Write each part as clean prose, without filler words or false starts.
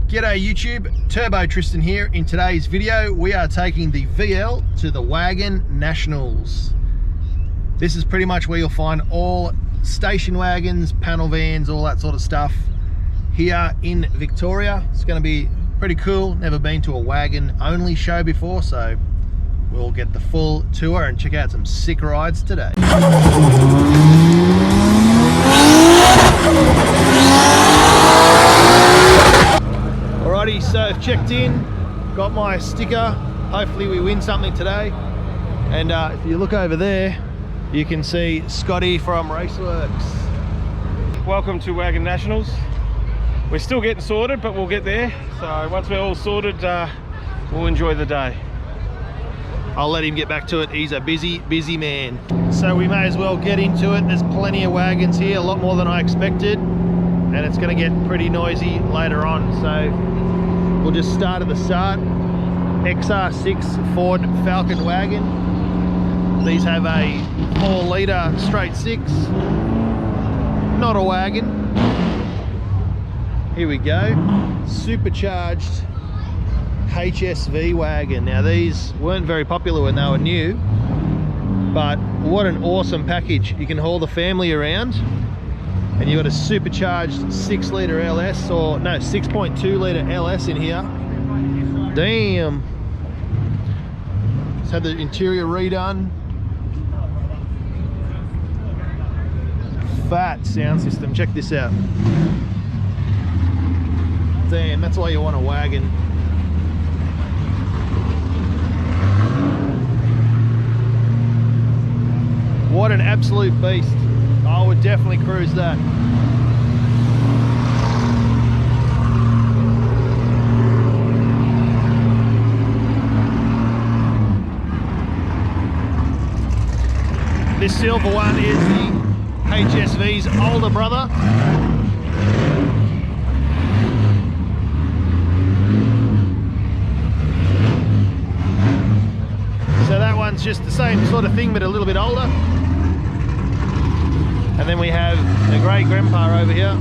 G'day YouTube, Turbo Tristan here. In today's video we are taking the VL to the Wagon Nationals. This is pretty much where you'll find all station wagons, panel vans, all that sort of stuff here in Victoria. It's going to be pretty cool. Never been to a wagon only show before, so we'll get the full tour and check out some sick rides today. Alrighty, so I've checked in, got my sticker. Hopefully we win something today. And if you look over there, you can see Scotty from Raceworks. Welcome to Wagon Nationals. We're still getting sorted, but we'll get there. So once we're all sorted, we'll enjoy the day. I'll let him get back to it. He's a busy man. So we may as well get into it. There's plenty of wagons here, a lot more than I expected. And it's going to get pretty noisy later on. So we'll just start at the start. XR6 Ford Falcon wagon. These have a 4-litre straight 6. Not a wagon. Here we go. Supercharged HSV wagon. Now these weren't very popular when they were new, but what an awesome package. You can haul the family around, and you've got a supercharged 6-litre LS, or no, 6.2-litre LS in here. Damn. Just had the interior redone. Fat sound system, check this out. Damn, that's why you want a wagon. What an absolute beast. I would definitely cruise that. This silver one is the HSV's older brother. So that one's just the same sort of thing, but a little bit older. And then we have the great grandpa over here.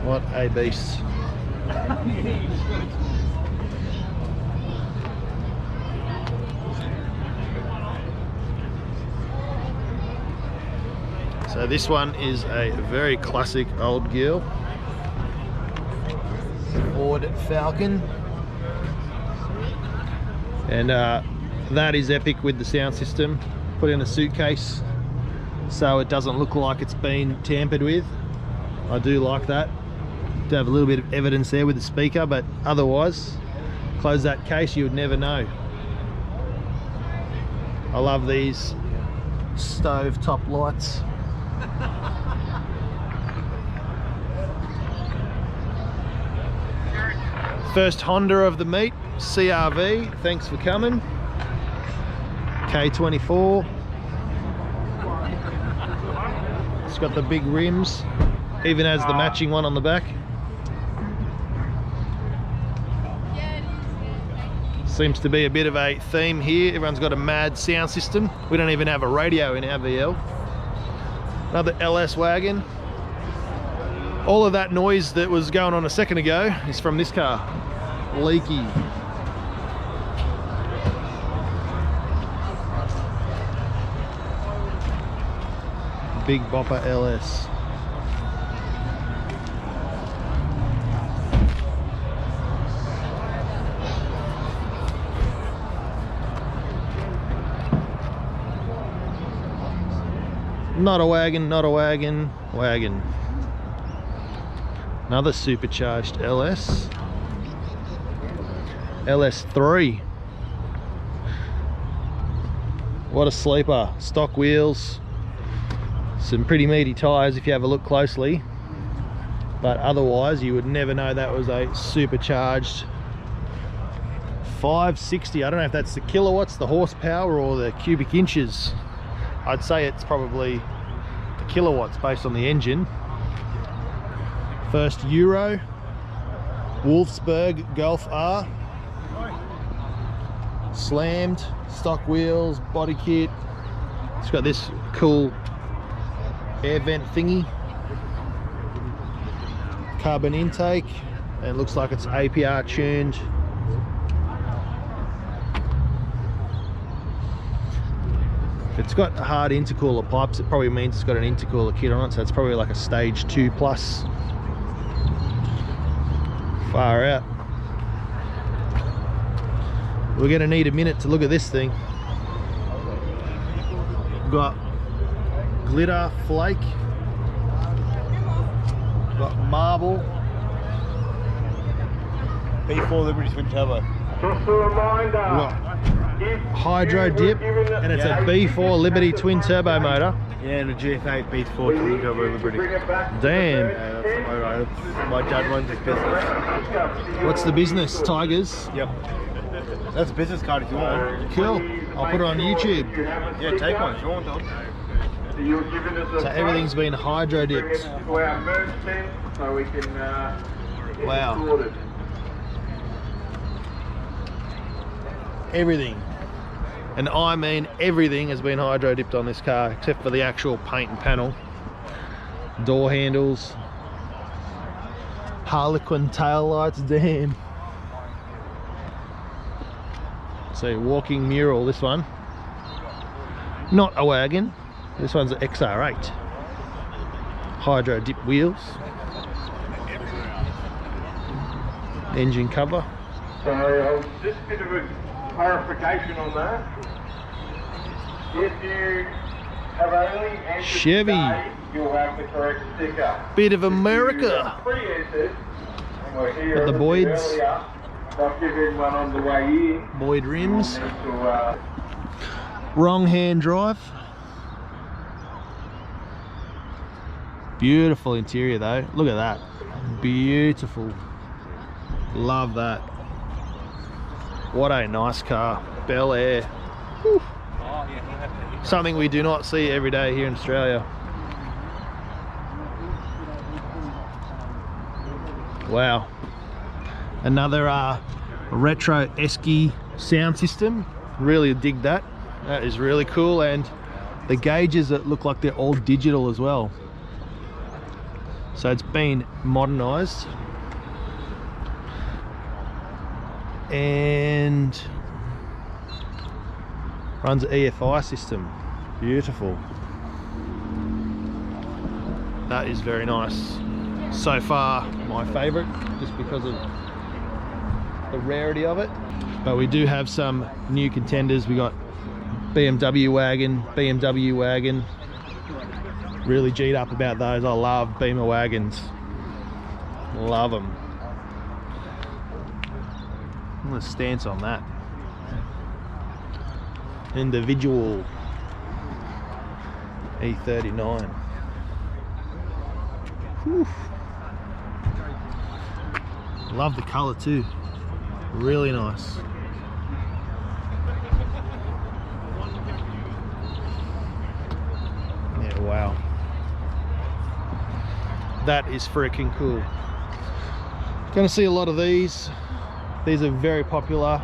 What a beast. So this one is a very classic old girl. Ford Falcon. And that is epic with the sound system. Put in a suitcase so it doesn't look like it's been tampered with. I do like that. To have a little bit of evidence there with the speaker, but otherwise, close that case, you would never know. I love these stove top lights. First Honda of the meet, CRV, thanks for coming. K24. It's got the big rims, even has the matching one on the back. Seems to be a bit of a theme here. Everyone's got a mad sound system. We don't even have a radio in our VL. Another LS wagon. All of that noise that was going on a second ago is from this car. Leaky. Big bopper LS. Not a wagon, not a wagon, wagon. Another supercharged LS. LS3. What a sleeper. Stock wheels. Some pretty meaty tyres if you have a look closely. But otherwise you would never know that was a supercharged 560. I don't know if that's the kilowatts, the horsepower, or the cubic inches. I'd say it's probably the kilowatts based on the engine. First Euro, Wolfsburg Golf R. slammed, stock wheels, body kit. It's got this cool air vent thingy, carbon intake, and it looks like it's APR tuned. If it's got hard intercooler pipes, it probably means it's got an intercooler kit on it, so it's probably like a stage 2 plus. Far out. We're gonna need a minute to look at this thing. We've got glitter flake, we've got marble, B4 Liberty twin turbo. Just a reminder, hydro dip, and it's a B4 Liberty twin turbo motor. Yeah, and a GF8 B4 twin turbo Liberty. Damn. Yeah, that's alright. My dad runs his business. What's the business? Tigers? Yep. That's a business card if you want. Cool. I'll put it on YouTube. Yeah, take one if you want one. So everything's been hydro dipped. Wow. Everything. And I mean everything has been hydro dipped on this car except for the actual paint and panel. Door handles. Harlequin tail lights, damn. So walking mural, this one. Not a wagon. This one's an XR8. Hydro dip wheels. Engine cover. So just a bit of a clarification on that. If you have only entered Chevy. today, you'll have the correct sticker. Bit of If America. you pre-entered, and we're here Got the a little Boyds. bit earlier, they'll give everyone on the way in. Boyd rims. To, Wrong hand drive. Beautiful interior though. Look at that. Beautiful. Love that. What a nice car. Bel Air. Whew. Something we do not see every day here in Australia. Wow. Another retro esky sound system. Really dig that. That is really cool, and the gauges that look like they're all digital as well. So it's been modernized. And runs an EFI system. Beautiful. That is very nice. So far my favorite, just because of the rarity of it. But we do have some new contenders. We got BMW Wagon, BMW Wagon. Really G'd up about those. I love Beamer wagons. Love them. Look at the stance on that. Individual E39. Whew. Love the colour too. Really nice. Yeah, wow. That is freaking cool. Gonna see a lot of these. These are very popular.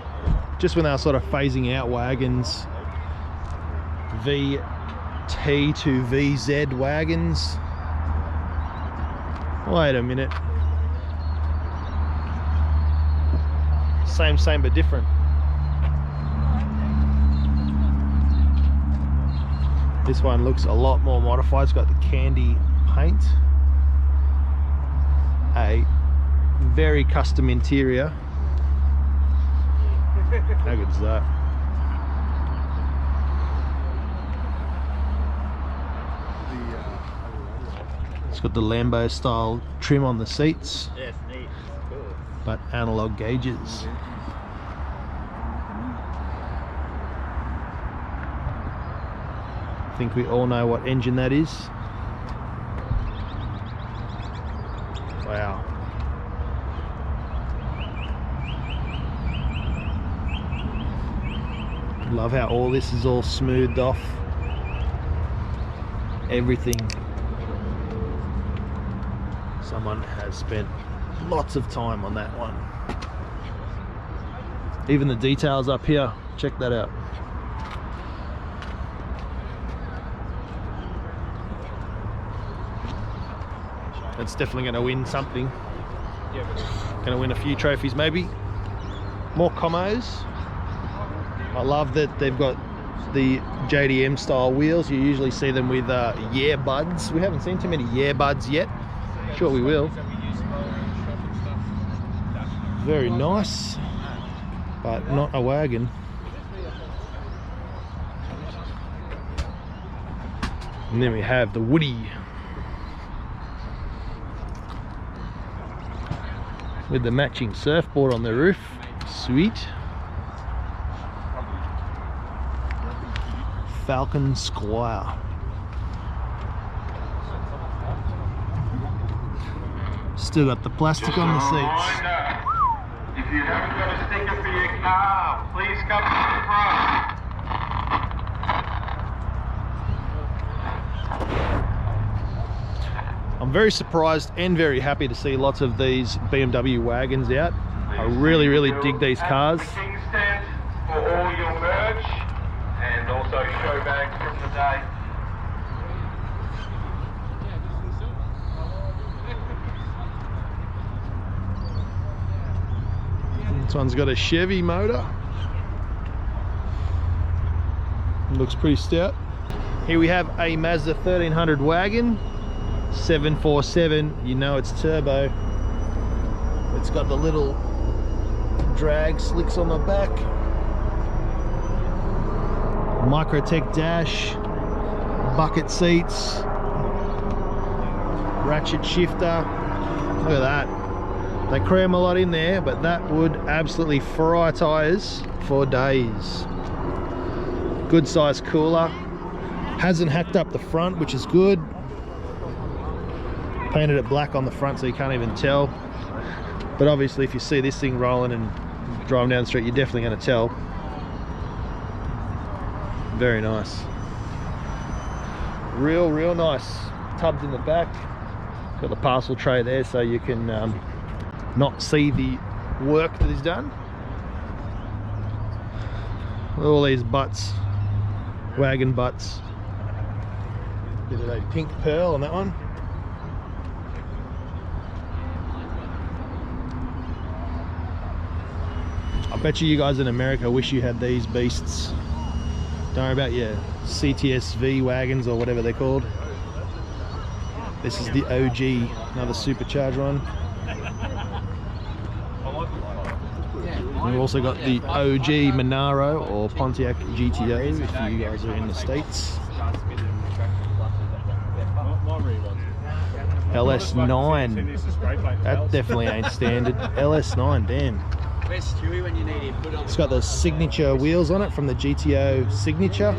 Just when they were sort of phasing out wagons. VT to VZ wagons. Wait a minute. Same but different. This one looks a lot more modified. It's got the candy paint. A very custom interior. How good is that? It's got the Lambo style trim on the seats. Yeah, it's neat. Cool. But analog gauges. I think we all know what engine that is. Wow. Love how all this is all smoothed off. Everything. Someone has spent lots of time on that one. Even the details up here, Check that out. It's definitely going to win something. Going to win a few trophies maybe. More commos. I love that they've got the JDM style wheels. You usually see them with yeah buds. We haven't seen too many yeah buds yet. Sure we will. Very nice, but not a wagon. And then we have the Woody with the matching surfboard on the roof. Sweet. Falcon Squire. Still got the plastic on the seats. If you haven't got a sticker for your car, please come to the front. I'm very surprised and very happy to see lots of these BMW wagons out. I really, really dig these cars. The King stand for all your merch and also show bags from the day. This one's got a Chevy motor. Looks pretty stout. Here we have a Mazda 1300 wagon, 747. You know it's turbo. It's got the little drag slicks on the back. Microtech dash, bucket seats, ratchet shifter. Look at that. They cram a lot in there, but that would absolutely fry tires for days. Good size cooler. Hasn't hacked up the front, which is good. Painted it black on the front so you can't even tell. But obviously if you see this thing rolling and driving down the street, you're definitely going to tell. Very nice. Real nice. Tubs in the back. Got the parcel tray there so you can not see the work that is done. All these butts, wagon butts. Bit of a pink pearl on that one. I bet you guys in America wish you had these beasts. Don't worry about your CTSV wagons or whatever they're called. This is the OG, another supercharged one. And we've also got the OG Monaro or Pontiac GTO if you guys are in the States. LS9, that definitely ain't standard. LS9, damn. It's got the signature wheels on it from the GTO signature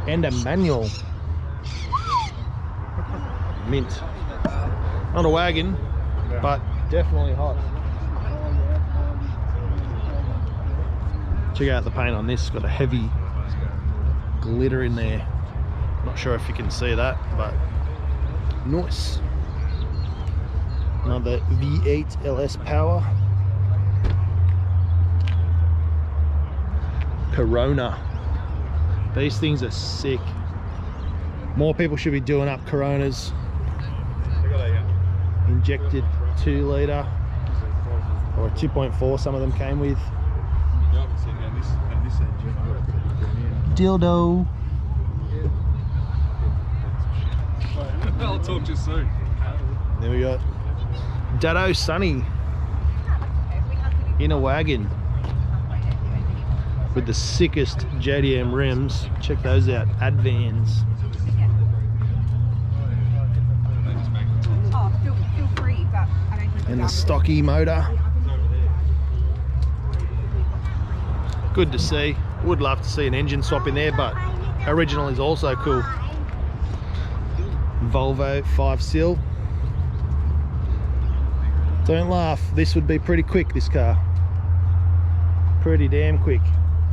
and a manual. Mint. Not a wagon, but definitely hot. Check out the paint on this. It's got a heavy glitter in there. Not sure if you can see that, but nice. Another V8 LS power. Corona. These things are sick. More people should be doing up Coronas. Injected 2 litre or 2.4 some of them came with. Dildo. I'll talk to you soon. There we go. Dado Sunny in a wagon with the sickest JDM rims. Check those out. Advans. Oh, feel free, but I don't think And the stocky motor. Good to see. Would love to see an engine swap in there, but original is also cool. Volvo 5-sill. Don't laugh, this would be pretty quick, this car. Pretty damn quick.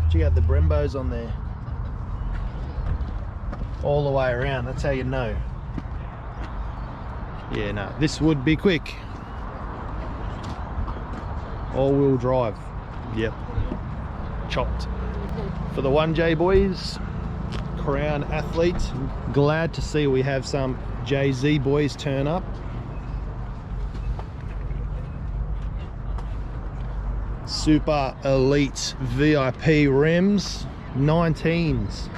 Check out the Brembos on there. All the way around, that's how you know. Yeah, no, this would be quick. All-wheel drive, yep. chopped. For the 1J boys, Crown athletes, glad to see we have some JZ boys turn up. Super elite VIP rims, 19s.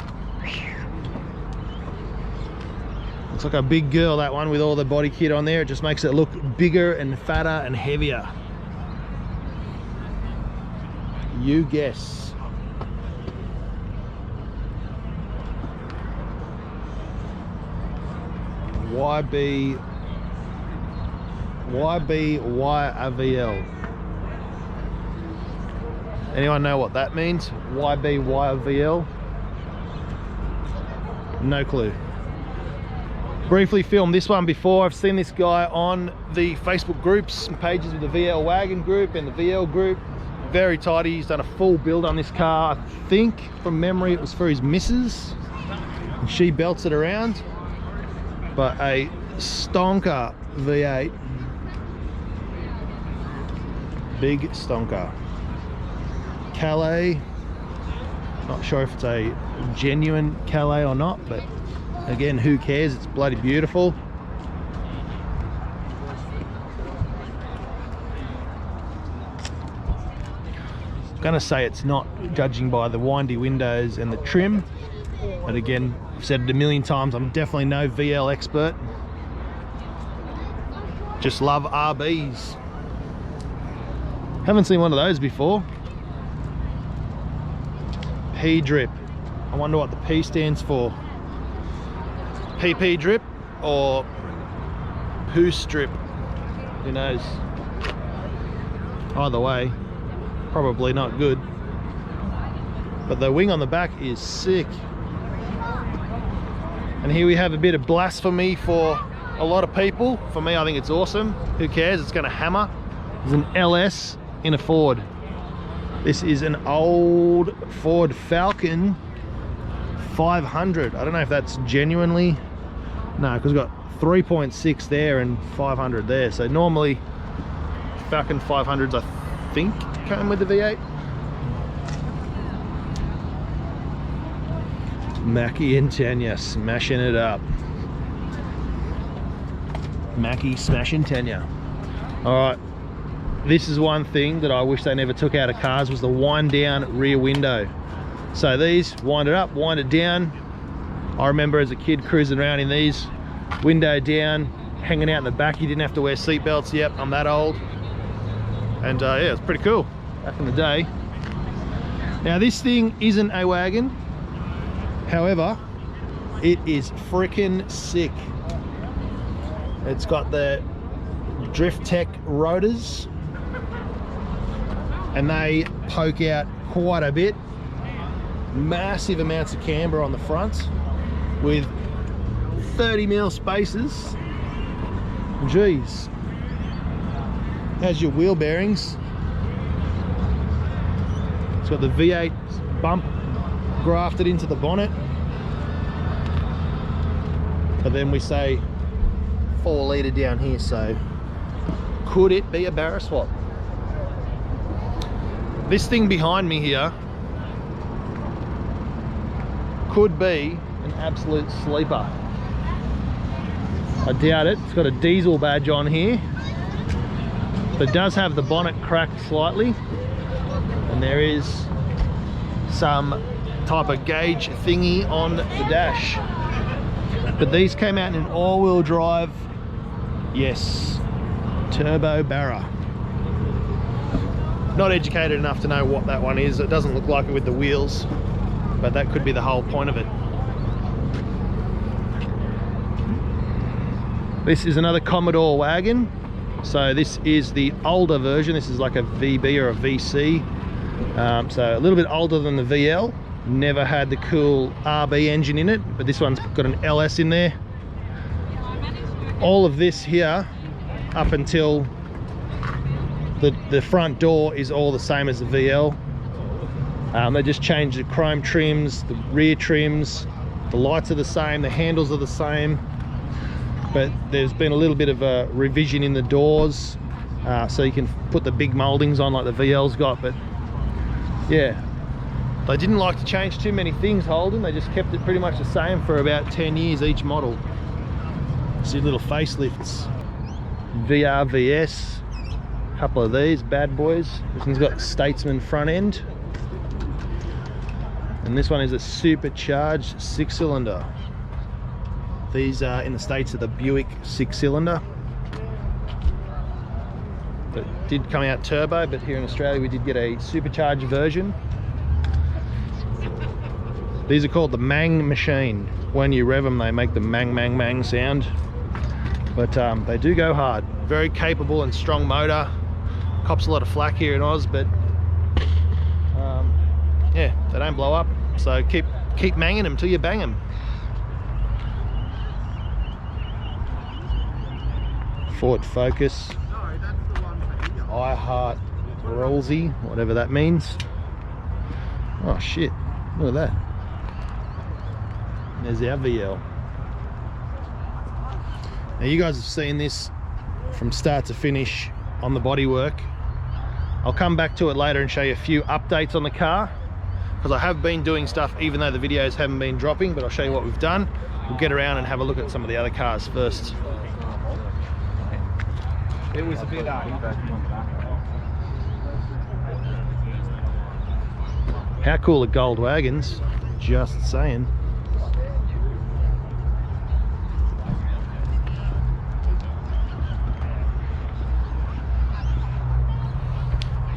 Looks like a big girl, that one, with all the body kit on there. It just makes it look bigger and fatter and heavier. You guess. YBYVL. Anyone know what that means? YBYVL? No clue. Briefly filmed this one before. I've seen this guy on the Facebook groups and pages of the VL Wagon group and the VL group. Very tidy. He's done a full build on this car. I think from memory it was for his missus, and she belts it around. But a stonker V8, big stonker. Calais, not sure if it's a genuine Calais or not, but again, who cares? It's bloody beautiful. I'm gonna say it's not, judging by the windy windows and the trim, but again, I've said it a million times, I'm definitely no VL expert. Just love RBs. Haven't seen one of those before. P drip. I wonder what the P stands for. PP drip or poo strip. Who knows? Either way, probably not good. But the wing on the back is sick. And here we have a bit of blasphemy for a lot of people. For me, I think it's awesome. Who cares? It's going to hammer. There's an LS in a Ford. This is an old Ford Falcon 500. I don't know if that's genuinely, no, because we've got 3.6 there and 500 there. So normally Falcon 500s, I think, come with the V8. Mackie and Tanya smashing it up. Mackie smashing Tanya. All right. This is one thing that I wish they never took out of cars, was the wind down rear window. So these, wind it up, wind it down. I remember as a kid cruising around in these, window down, hanging out in the back. You didn't have to wear seat belts. Yep, I'm that old. And yeah, it's pretty cool back in the day. Now this thing isn't a wagon. However, it is freaking sick. It's got the Drift Tech rotors, and they poke out quite a bit. Massive amounts of camber on the front with 30mm spaces. Jeez. Has your wheel bearings. It's got the V8 bump grafted into the bonnet. But then we say 4 litre down here, so could it be a barra swap? This thing behind me here could be an absolute sleeper. I doubt it. It's got a diesel badge on here, but it does have the bonnet cracked slightly, and there is some type of gauge thingy on the dash. But these came out in an all-wheel drive, yes, turbo barra. Not educated enough to know what that one is. It doesn't look like it with the wheels, but that could be the whole point of it. This is another Commodore wagon. So this is the older version. This is like a VB or a VC. So a little bit older than the VL. Never had the cool RB engine in it, but this one's got an LS in there. All of this here, up until the front door, is all the same as the VL. They just changed the chrome trims, the rear trims, the lights are the same, the handles are the same, but there's been a little bit of a revision in the doors, so you can put the big mouldings on like the VL's got. But yeah, They didn't like to change too many things, Holden. They just kept it pretty much the same for about 10 years each model. See little facelifts. VRVS, a couple of these bad boys. This one's got Statesman front end. And this one is a supercharged 6-cylinder. These in the States are the Buick 6-cylinder. It did come out turbo, but here in Australia we did get a supercharged version. These are called the Mang machine. When you rev them, they make the mang, mang, mang sound. But they do go hard. Very capable and strong motor. Cops a lot of flack here in Oz, but yeah, they don't blow up. So keep manging them till you bang them. Ford Focus. I Heart Rollsy, whatever that means. Oh shit, look at that. There's our VL. Now you guys have seen this from start to finish on the bodywork. I'll come back to it later and show you a few updates on the car, because I have been doing stuff even though the videos haven't been dropping, but I'll show you what we've done. We'll get around and have a look at some of the other cars first. It was a bit How cool are gold wagons? Just saying.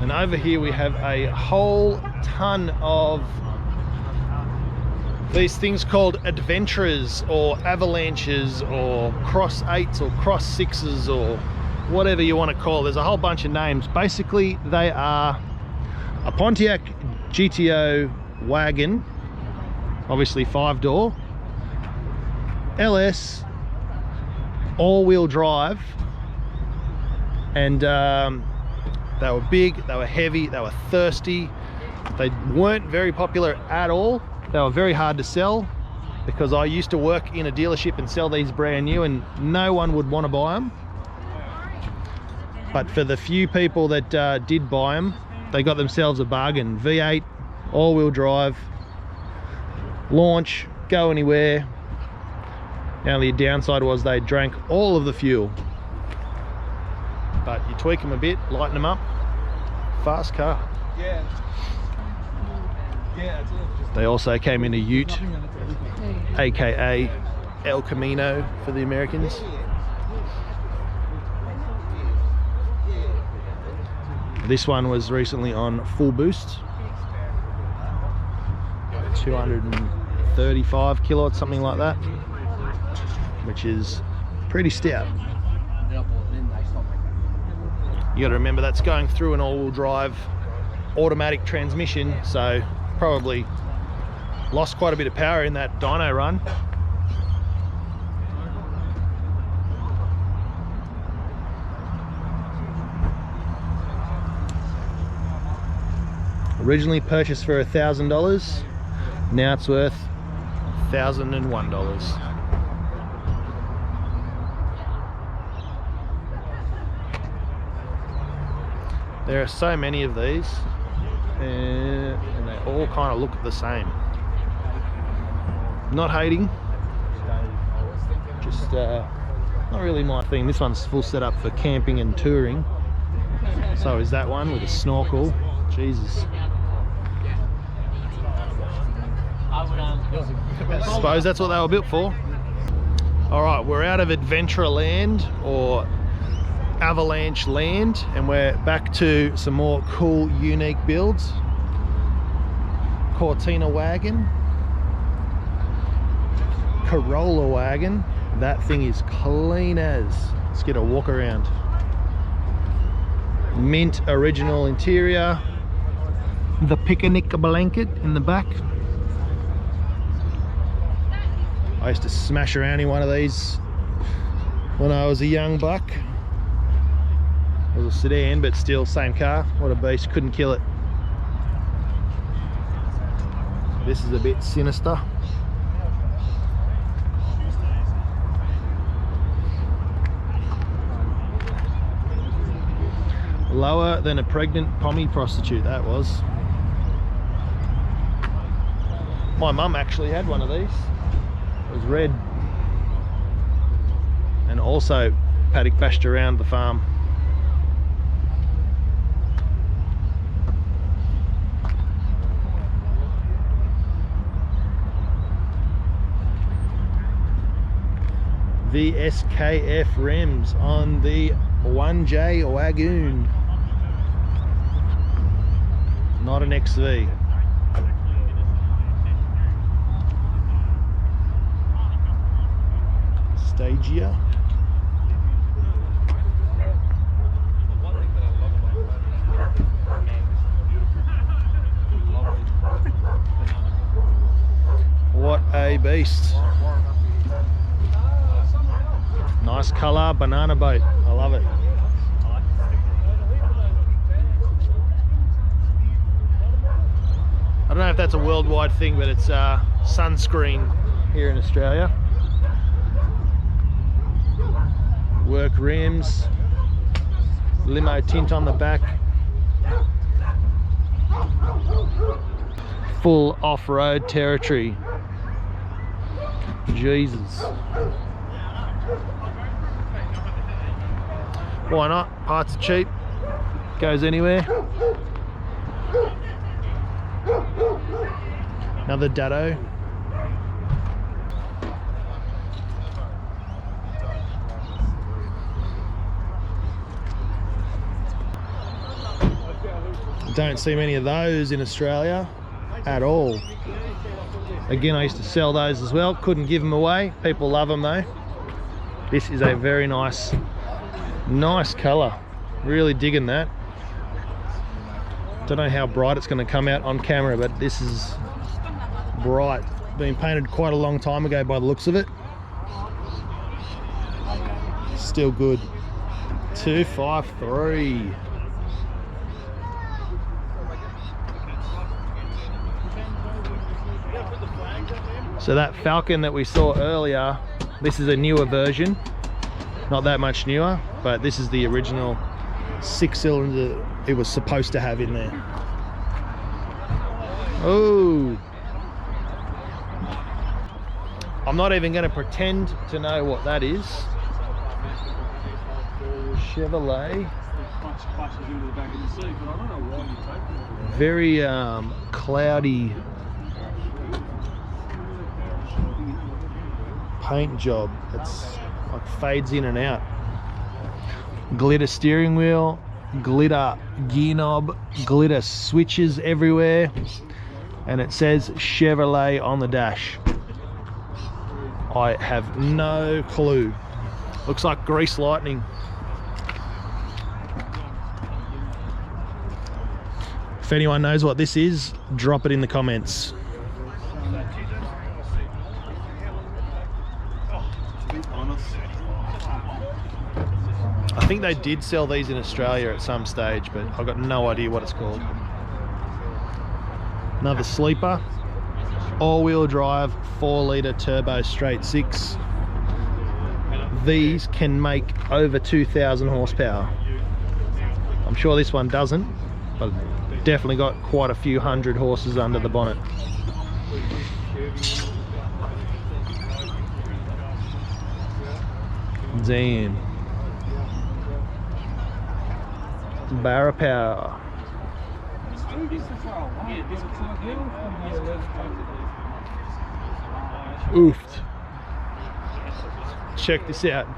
And over here we have a whole ton of these things called adventurers or avalanches or cross 8s or cross 6s or whatever you want to call it. There's a whole bunch of names. Basically they are a Pontiac GTO wagon, obviously 5-door, LS, all-wheel drive, and they were big, they were heavy, they were thirsty. They weren't very popular at all. They were very hard to sell, because I used to work in a dealership and sell these brand new and no one would want to buy them. But for the few people that did buy them, they got themselves a bargain. V8, all-wheel drive, launch, go anywhere. The only downside was they drank all of the fuel. But you tweak them a bit, lighten them up, fast car. Yeah. Yeah, that's it. They also came in a Ute, aka El Camino for the Americans. This one was recently on full boost, 235 kilowatts, something like that, which is pretty stout. You got to remember that's going through an all-wheel drive automatic transmission, so probably lost quite a bit of power in that dyno run. Originally purchased for $1,000, now it's worth $1,001. There are so many of these, and they all kind of look the same. Not hating, just not really my thing. This one's full setup for camping and touring. So is that one with a snorkel. Jesus. I suppose that's what they were built for. Alright, we're out of Adventureland or Avalanche Land, and we're back to some more cool, unique builds. Cortina wagon, Corolla wagon. That thing is clean as. Let's get a walk around. Mint original interior. The picnic blanket in the back. I used to smash around in one of these when I was a young buck. It was a sedan, but still same car. What a beast, couldn't kill it. This is a bit sinister. Lower than a pregnant pommy prostitute, that was. My mum actually had one of these. It was red. And also paddock bashed around the farm. The SKF rims on the 1J Wagon. Not an XV. Stagia. What a beast. Nice colour, banana boat. I love it. I don't know if that's a worldwide thing, but it's sunscreen here in Australia. Work rims, limo tint on the back. Full off-road territory. Jesus. Why not? Parts are cheap. Goes anywhere. Another Dado. Don't see many of those in Australia at all. Again, I used to sell those as well. Couldn't give them away. People love them though. This is a very nice colour. Really digging that. Don't know how bright it's going to come out on camera, but this is bright. Been painted quite a long time ago by the looks of it. Still good. 253. So that Falcon that we saw earlier, this is a newer version. Not that much newer, but this is the original 6-cylinder it was supposed to have in there. Oh, I'm not even going to pretend to know what that is. Chevrolet. Very cloudy paint job. It's like fades in and out. Glitter steering wheel, glitter gear knob, glitter switches everywhere, and it says Chevrolet on the dash. I have no clue. Looks like grease lightning. If anyone knows what this is, drop it in the comments. I think they did sell these in Australia at some stage, but I've got no idea what it's called. Another sleeper. All-wheel drive, 4-litre turbo straight 6. These can make over 2,000 horsepower. I'm sure this one doesn't, but definitely got quite a few hundred horses under the bonnet. Damn. Barra power. Oofed. Check this out.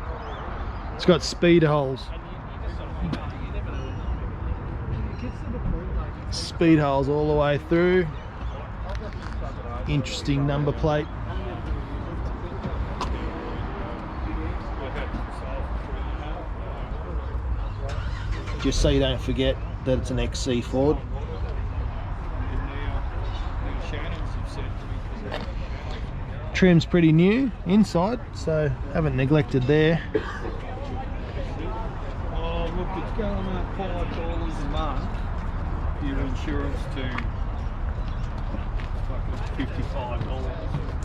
It's got speed holes. Speed holes all the way through. Interesting number plate. Just so you don't forget that it's an XC Ford. Trim's pretty new inside, so haven't neglected there. Oh, look, it's going up $5 a month. Your insurance to fucking $55.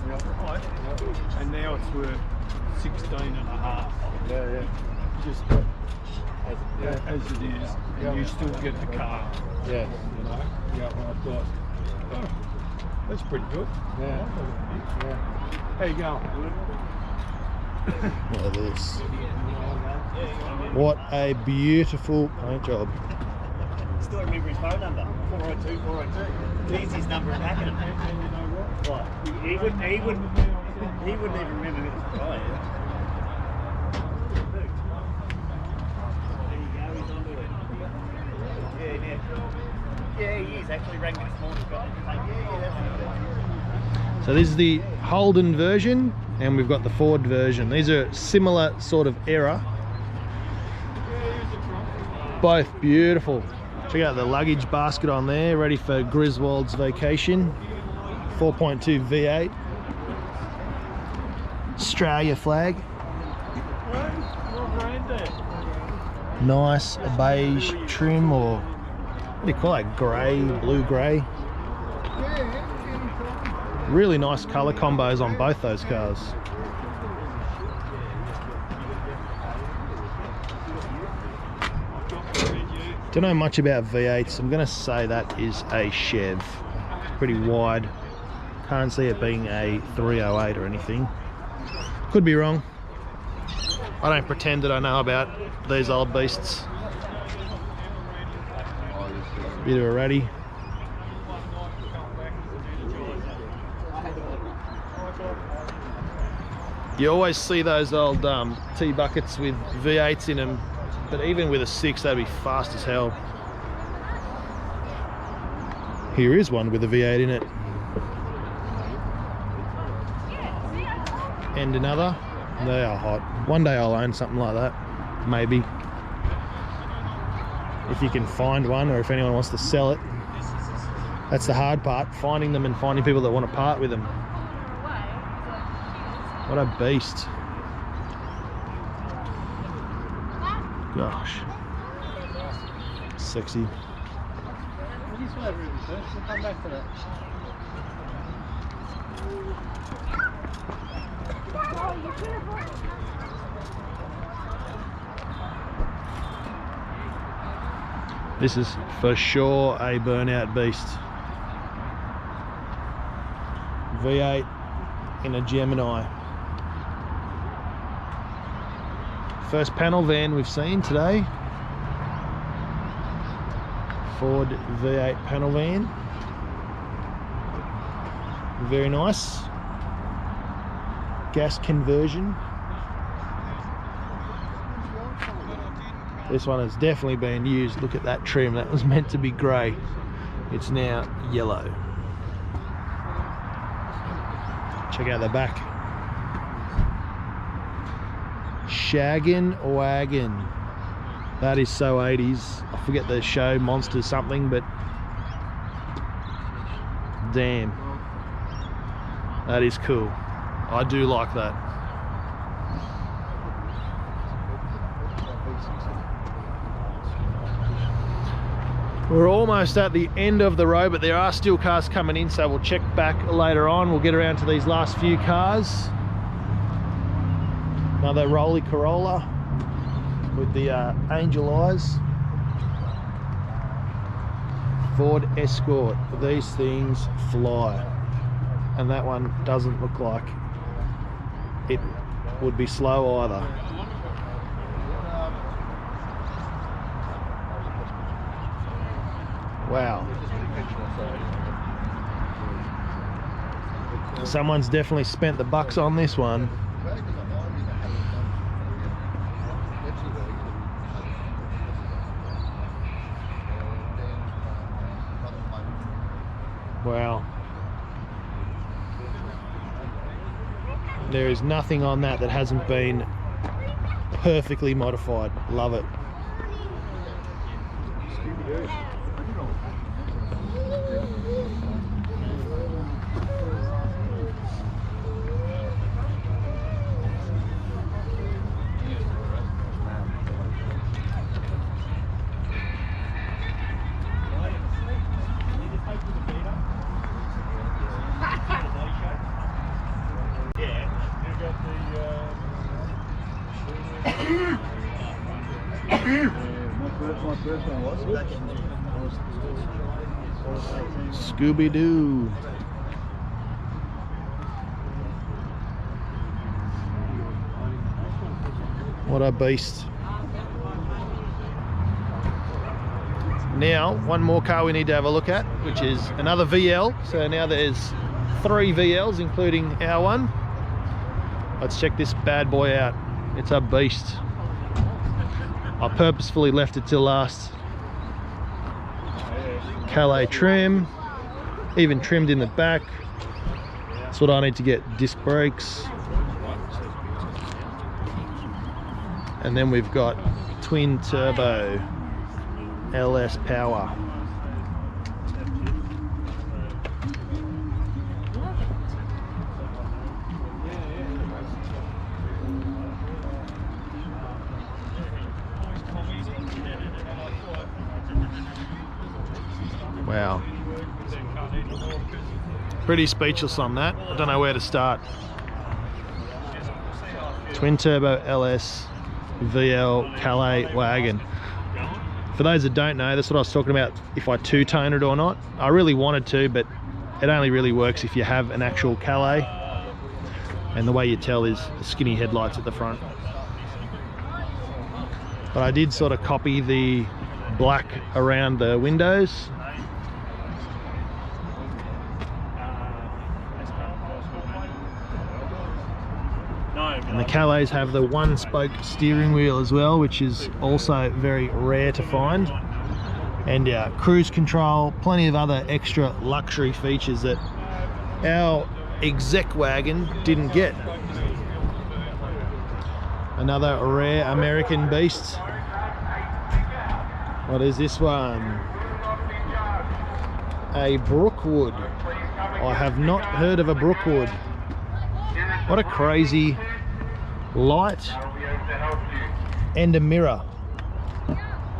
Right. And now it's worth 16.5. Yeah. Just as it is, and you still get the car. Yeah. You know? Yeah, I've got That's pretty good. Yeah. How you going? Look at this. What a beautiful paint job. Still remember his phone number. 402 402. He's his number in Pakenham. Right. He wouldn't even remember who the guy is. There you go, he's on to it. Yeah, he is. Actually rang me this morning. So this is the Holden version, and we've got the Ford version. These are similar sort of era. Both beautiful. Check out the luggage basket on there, ready for Griswold's vacation. 4.2 V8. Australia flag. Nice beige trim, or what do you call that? Grey, blue grey. Really nice colour combos on both those cars. Don't know much about V8s. I'm going to say that is a Chev. Pretty wide. Can't see it being a 308 or anything. Could be wrong. I don't pretend that I know about these old beasts. Bit of a ratty. You always see those old T-buckets with V8s in them, but even with a 6 they'd be fast as hell. Here is one with a V8 in it. And another. They are hot. One day I'll own something like that, maybe. If you can find one, or if anyone wants to sell it. That's the hard part, finding them and finding people that want to part with them. What a beast. Gosh. Sexy. Come back to that. This is for sure a burnout beast. V8 in a Gemini. First panel van we've seen today. Ford V8 panel van. Very nice. Gas conversion. This one has definitely been used. Look at that trim. That was meant to be grey. It's now yellow. Check out the back. Shaggin' Wagon. That is so 80s. I forget the show, Monsters something, but damn. That is cool. I do like that. We're almost at the end of the road, but there are still cars coming in, so we'll check back later on. We'll get around to these last few cars. Another Rolly Corolla with the angel eyes. Ford Escort. These things fly. And that one doesn't look like it would be slow either. Wow. Someone's definitely spent the bucks on this one. Wow. There is nothing on that that hasn't been perfectly modified. Love it. Scooby-Doo. What a beast. Now, one more car we need to have a look at, which is another VL. So now there's 3 VLs, including our one. Let's check this bad boy out. It's a beast. I purposefully left it till last. Calais trim, even trimmed in the back. That's what I need to get, disc brakes. And then we've got twin turbo LS power. Wow. Pretty speechless on that. I don't know where to start. Twin turbo LS VL Calais wagon. For those that don't know, that's what I was talking about, if I two-tone it or not. I really wanted to, but it only really works if you have an actual Calais. And the way you tell is the skinny headlights at the front. But I did sort of copy the black around the windows. And the Calais have the 1-spoke steering wheel as well, which is also very rare to find. And cruise control, plenty of other extra luxury features that our exec wagon didn't get. Another rare American beast. What is this one? A Brookwood. I have not heard of a Brookwood. What a crazy light and a mirror.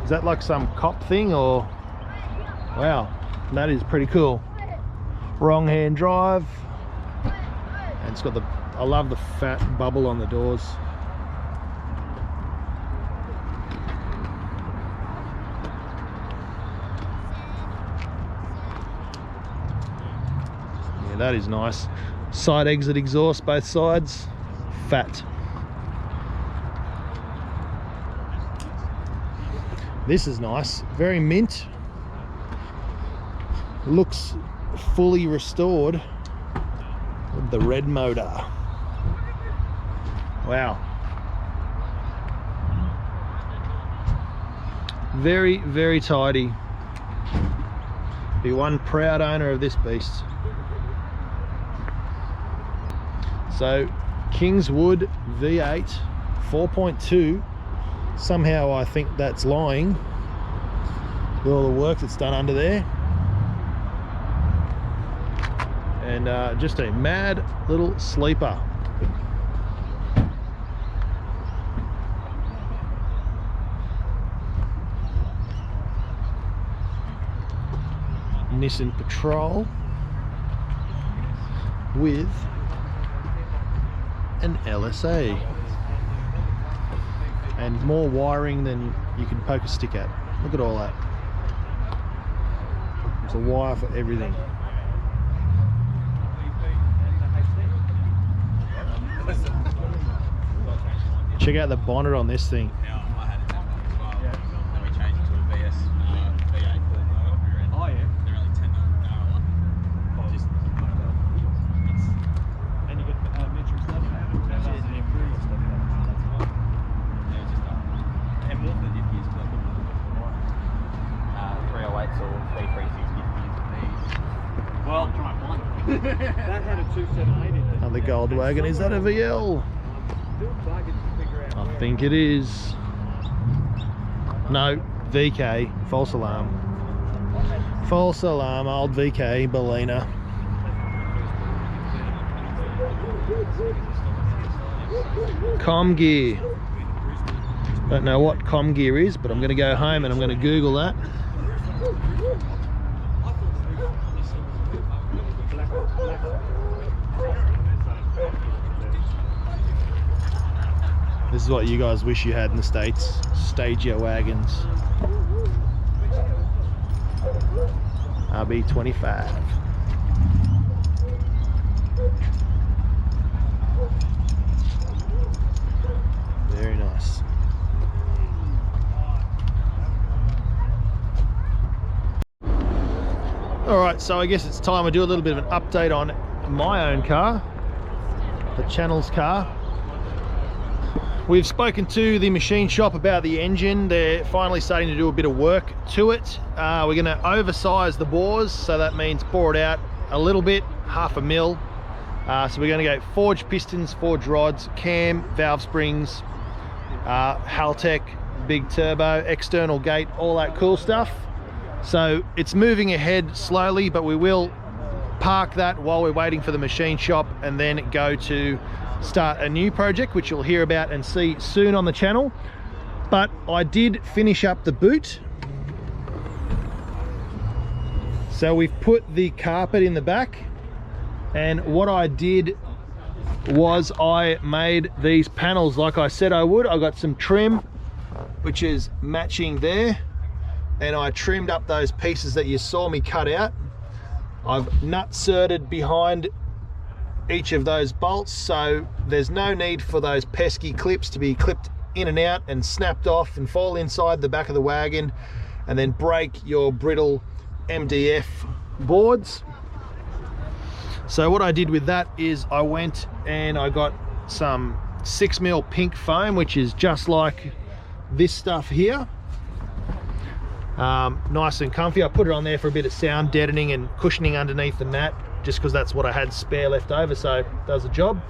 Is that like some cop thing or? Wow, that is pretty cool. Wrong hand drive. And it's got the, I love the fat bubble on the doors. Yeah, that is nice. Side exit exhaust both sides. Fat. This is nice, very mint. Looks fully restored with the red motor. Wow. Very, very tidy. Be one proud owner of this beast. So, Kingswood V8 4.2. Somehow I think that's lying with all the work that's done under there. And just a mad little sleeper. Nissan Patrol with an LSA. And more wiring than you can poke a stick at. Look at all that. There's a wire for everything. Check out the bonnet on this thing. That had a 278 in it. Another gold wagon. Is that a VL? I think it is. No, VK. False alarm. False alarm. Old VK. Bellina. Com gear. Don't know what com gear is, but I'm going to go home and I'm going to Google that. This is what you guys wish you had in the States. Stage your wagons. RB25. Very nice. Alright, so I guess it's time I do a little bit of an update on my own car, the channel's car. We've spoken to the machine shop about the engine. They're finally starting to do a bit of work to it. We're going to oversize the bores, so that means bore it out a little bit, 1/2 mil. So we're going to go forged pistons, forged rods, cam, valve springs, Haltech, big turbo, external gate, all that cool stuff. So it's moving ahead slowly, but we will park that while we're waiting for the machine shop and then go to start a new project, which you'll hear about and see soon on the channel. But I did finish up the boot. So we've put the carpet in the back, and what I did was I made these panels like I said I would. I got some trim which is matching there, and I trimmed up those pieces that you saw me cut out. I've nut inserted behind each of those bolts, so there's no need for those pesky clips to be clipped in and out and snapped off and fall inside the back of the wagon and then break your brittle MDF boards. So what I did with that is I went and I got some 6mm pink foam, which is just like this stuff here. Nice and comfy. I put it on there for a bit of sound deadening and cushioning underneath the mat, just because that's what I had spare left over, so it does the job.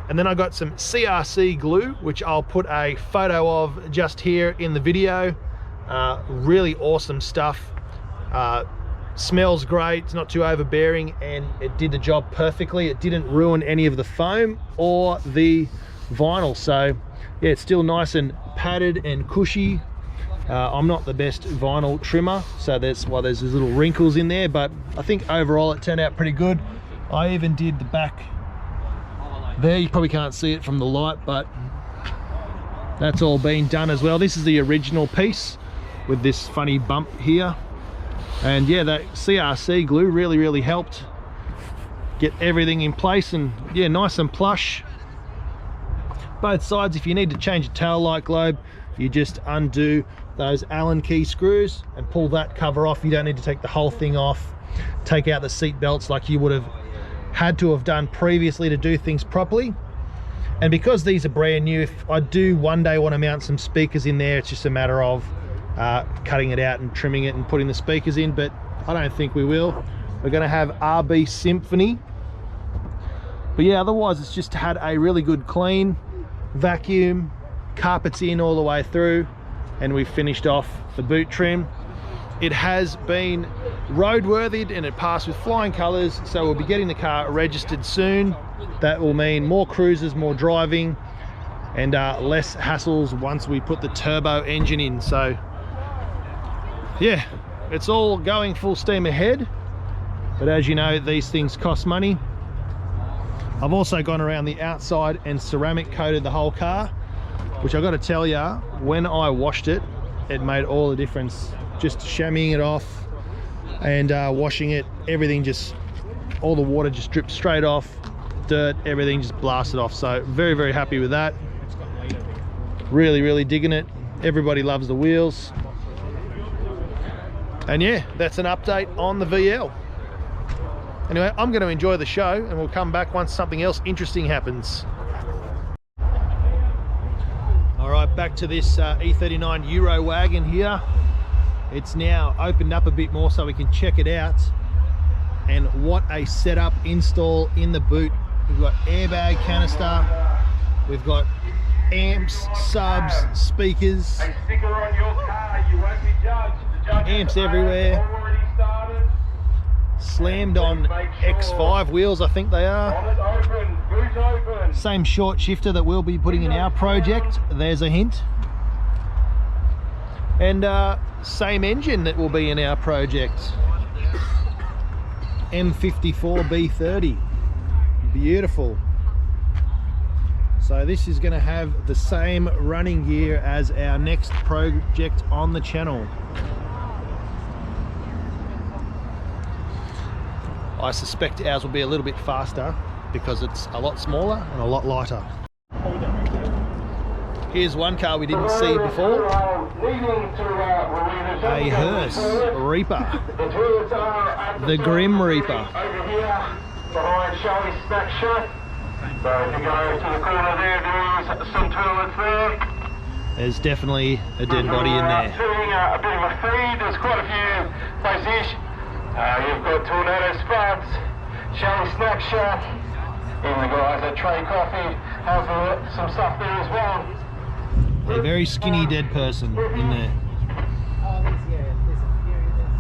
And then I got some CRC glue, which I'll put a photo of just here in the video. Really awesome stuff. Smells great, it's not too overbearing, and it did the job perfectly. It didn't ruin any of the foam or the vinyl, so yeah, it's still nice and padded and cushy. I'm not the best vinyl trimmer, so that's why there's these little wrinkles in there, but I think overall it turned out pretty good. I even did the back there. You probably can't see it from the light, but that's all been done as well. This is the original piece with this funny bump here, and yeah, that CRC glue really helped get everything in place, and yeah, nice and plush both sides. If you need to change a tail light globe, you just undo those Allen key screws and pull that cover off. You don't need to take the whole thing off, take out the seat belts like you would have had to have done previously to do things properly. And because these are brand new, if I do one day want to mount some speakers in there, it's just a matter of cutting it out and trimming it and putting the speakers in, but I don't think we will. We're going to have RB Symphony, but yeah, otherwise it's just had a really good clean, vacuum, carpets in all the way through, and we finished off the boot trim. It has been roadworthy and it passed with flying colors, so we'll be getting the car registered soon. That will mean more cruises, more driving, and less hassles once we put the turbo engine in. So yeah, it's all going full steam ahead, but as you know, these things cost money. I've also gone around the outside and ceramic coated the whole car, which I got to tell you, when I washed it, it made all the difference. Just chamoising it off and washing it, everything just, all the water just dripped straight off, dirt, everything just blasted off. So very happy with that. Really digging it. Everybody loves the wheels. And yeah, that's an update on the VL. Anyway, I'm going to enjoy the show, and we'll come back once something else interesting happens. All right, back to this E39 Euro wagon here. It's now opened up a bit more so we can check it out. And what a setup install in the boot. We've got airbag canister, we've got amps, subs, speakers, amps everywhere. Slammed on X5 wheels, I think they are. Same short shifter that we'll be putting in our project, there's a hint. And same engine that will be in our project, M54 B30. Beautiful. So this is going to have the same running gear as our next project on the channel. I suspect ours will be a little bit faster because it's a lot smaller and a lot lighter. Here's one car we didn't see before. A hearse Reaper. The Grim Reaper. Over here, behind Charlie's Snack Shack. So if you go to the corner there, there is some toilets there. There's definitely a dead body in there. Doing a bit of a feed, there's quite a few places. You've got Tornado Spuds, Charlie's Snack Shack, even the guys at Trey Coffee have some stuff there as well. A very skinny dead person in there.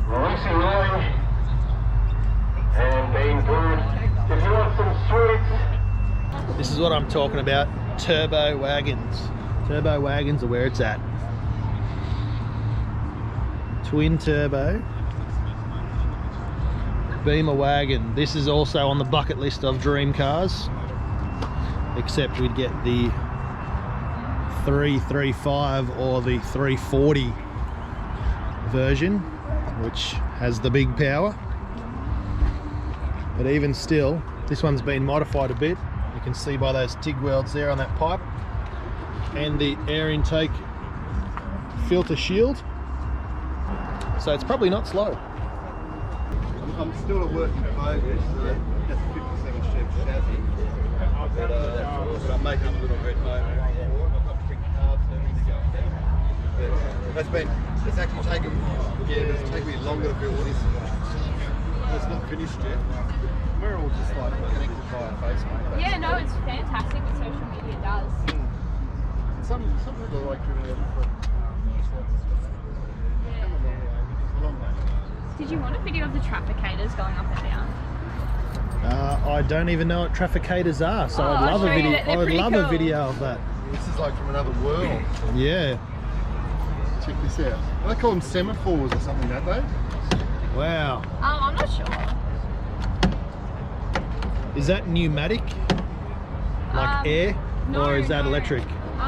Releasing Roy and being good. If you want some sweets. This is what I'm talking about. Turbo wagons. Turbo wagons are where it's at. Twin turbo. Beamer wagon. This is also on the bucket list of dream cars. Except we'd get the 335 or the 340 version, which has the big power. But even still, this one's been modified a bit. You can see by those TIG welds there on that pipe, and the air intake filter shield. So it's probably not slow. I'm still at work in progress, so that's a 57 Chevy chassis. But I'm making a little bit moment. I've got quick halves and everything to go down. But it's actually taken, it's taken me longer to build this. It's not finished yet. We're all just like connected by a Facebook. Yeah, no, it's fantastic what social media does. Some people are like driven over from a long way. Did you want a video of the trafficators going up and down? I don't even know what trafficators are, so Oh, I'd love I'll a show you video. that. They're I would pretty love a cool. video of that. This is like from another world. Yeah. Check this out. They call them semaphores or something, don't they? Wow. I'm not sure. Is that pneumatic? Like air? No, or is that no. electric?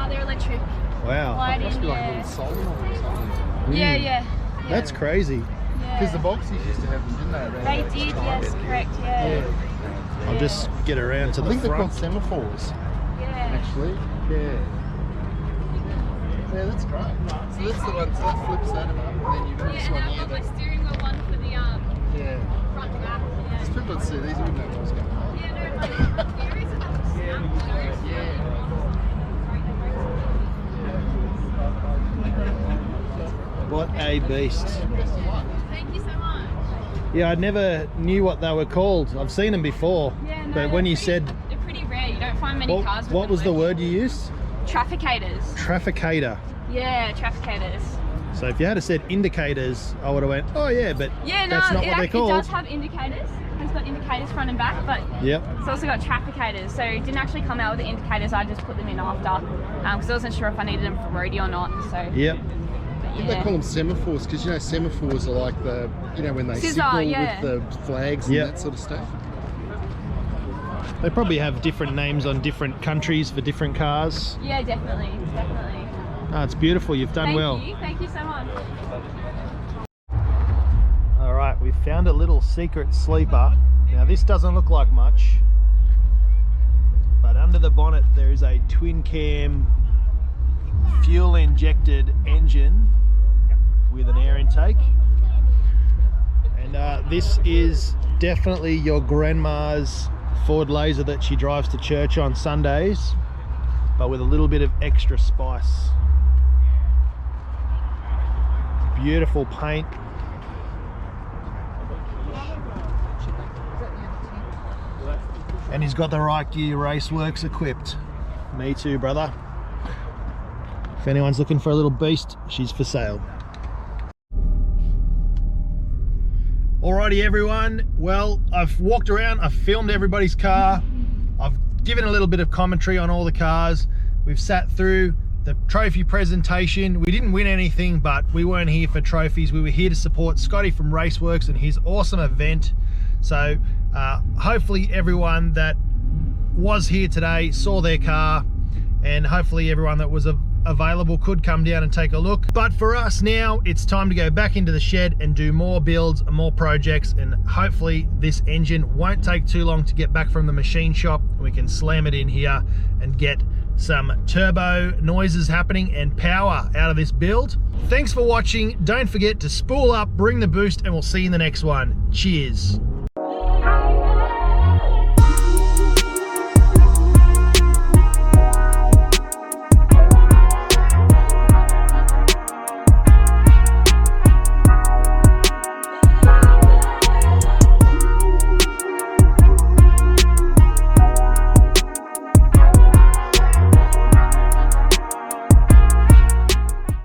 They're electric. Wow. Lighting, Must be like a yeah. little solenoid or something. Yeah. That's crazy. Because the boxes used to have them, didn't they? They did, yes, correct, yeah. I'll just get around to I the think they're called front. semaphores, Yeah. actually. Yeah. Yeah, that's great. So that's the one, so that flips that up, and then you've got this Yeah, one and here. I've got my That, steering wheel one for the yeah. front and back. Because people would see these, wouldn't know what was going on. Yeah, no, like, there is another snap. What a beast. Thank you so much. Yeah, I never knew what they were called. I've seen them before. Yeah, no, But when you said, they're pretty rare. You don't find many cars with what them was the working. word you used? Trafficators. Trafficator. Yeah, trafficators. So if you had said indicators, I would have went, oh yeah, but Yeah, no, that's not what they're it called. does have indicators. It's got indicators front and back, but Yep. it's also got trafficators. So it didn't actually come out with the indicators. I just put them in after because I wasn't sure if I needed them for roadie or not. So Yep. but I think they call them semaphores, because you know semaphores are like the, you know, when they Scissor, signal yeah. with the flags and Yep. that sort of stuff. They probably have different names on different countries for different cars. yeah, definitely. Oh, it's beautiful. You've done well. Thank you so much. All right, we've found a little secret sleeper. Now this doesn't look like much, but under the bonnet there is a twin cam fuel injected engine with an air intake. And this is definitely your grandma's Ford Laser that she drives to church on Sundays, but with a little bit of extra spice. Beautiful paint. And he's got the right gear Raceworks equipped. Me too, brother. If anyone's looking for a little beast, she's for sale. Alrighty everyone, well, I've walked around, I've filmed everybody's car, I've given a little bit of commentary on all the cars, we've sat through the trophy presentation. We didn't win anything, but we weren't here for trophies. We were here to support Scotty from Raceworks and his awesome event. So hopefully everyone that was here today saw their car, and hopefully everyone that was available could come down and take a look. But for us now, it's time to go back into the shed and do more builds and more projects, and hopefully this engine won't take too long to get back from the machine shop. We can slam it in here and get some turbo noises happening and power out of this build. Thanks for watching. Don't forget to spool up, bring the boost, and we'll see you in the next one. Cheers.